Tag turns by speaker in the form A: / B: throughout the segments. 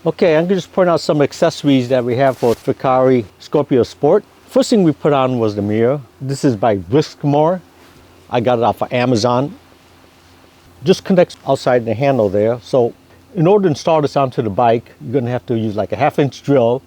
A: Okay, I'm going to just point out some accessories that we have for Fucare Scorpio Sport. First thing we put on was the mirror. This is by Brisk More. I got it off of Amazon. Just connects outside the handle there. So in order to install this onto the bike, you're going to have to use like a 1/2-inch drill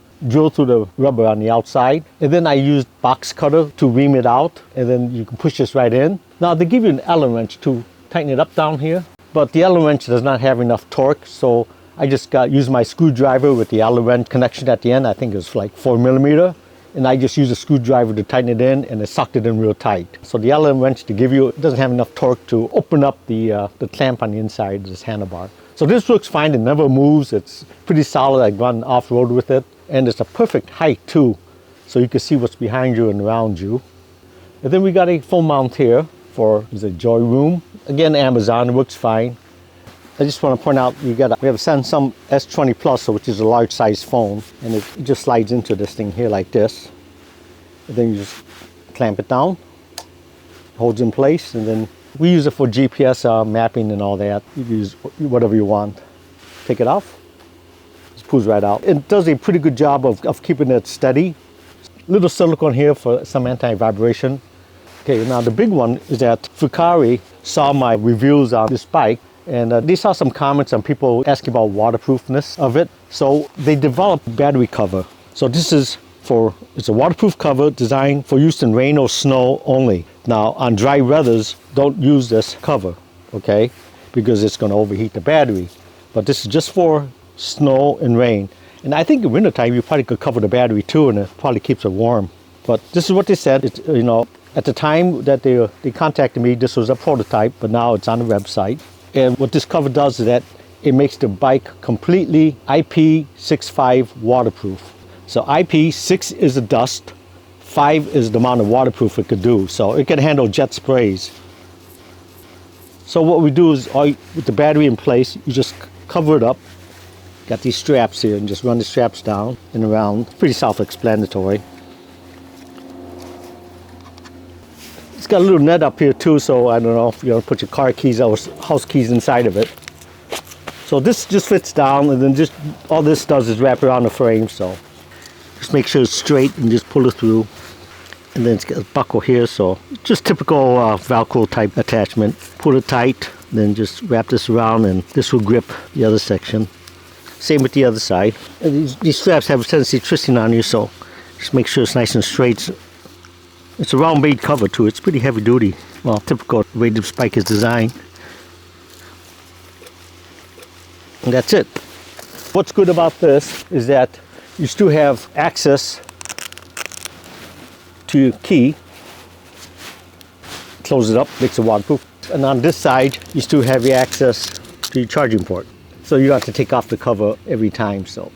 A: through the rubber on the outside. And then I used box cutter to ream it out. And then you can push this right in. Now they give you an Allen wrench to tighten it up down here. But the Allen wrench does not have enough torque. So I just used my screwdriver with the Allen wrench connection at the end. I think it was like 4mm. And I just used a screwdriver to tighten it in, and it sucked it in real tight. So the Allen wrench to give you, it doesn't have enough torque to open up the clamp on the inside of this handlebar. So this works fine, it never moves, it's pretty solid. I run off-road with it, and it's a perfect height too, so you can see what's behind you and around you. And then we got a phone mount here for the Joyroom. Again, Amazon, it works fine. I just want to point out, we have a Samsung S20 Plus, which is a large size phone, and it just slides into this thing here like this. And then you just clamp it down, holds in place, and then we use it for GPS mapping and all that. You can use whatever you want. Take it off, just pulls right out. It does a pretty good job of keeping it steady. Little silicone here for some anti-vibration. Okay, now the big one is that Fucare saw my reviews on this bike, and they saw some comments on people asking about waterproofness of it. So they developed a battery cover. So this is it's a waterproof cover designed for use in rain or snow only. Now on dry weathers, don't use this cover, okay? Because it's gonna overheat the battery. But this is just for snow and rain. And I think in wintertime, you probably could cover the battery too, and it probably keeps it warm. But this is what they said. It's, you know, at the time that they contacted me, this was a prototype, but now it's on the website. And what this cover does is that it makes the bike completely IP65 waterproof. So IP6 is the dust, 5 is the amount of waterproof it could do. So it can handle jet sprays. So what we do is, with the battery in place, you just cover it up. Got these straps here, and just run the straps down and around. Pretty self-explanatory. It's got a little net up here too, so I don't know if you want to put your car keys or house keys inside of it. So this just fits down, and then just all this does is wrap around the frame. So just make sure it's straight and just pull it through. And then it's got a buckle here, so just typical Velcro type attachment. Pull it tight, then just wrap this around, and this will grip the other section. Same with the other side. And these straps have a tendency of twisting on you, so just make sure it's nice and straight. It's a round bead cover too. It's pretty heavy duty. Well, typical way the bike is designed. And that's it. What's good about this is that you still have access to your key. Close it up, makes it waterproof. And on this side, you still have your access to your charging port. So you don't have to take off the cover every time. So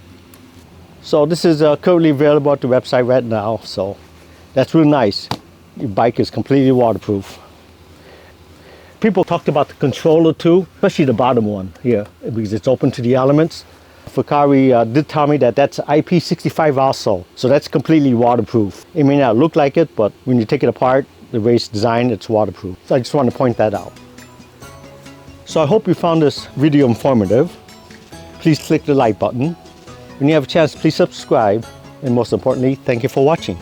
A: this is currently available at the website right now. So that's real nice. Your bike is completely waterproof. People talked about the controller too, especially the bottom one here, because it's open to the elements. Fucare did tell me that that's IP65 also, so that's completely waterproof. It may not look like it, but when you take it apart, the way it's designed, it's waterproof. So I just want to point that out. So I hope you found this video informative. Please click the like button. When you have a chance, please subscribe. And most importantly, thank you for watching.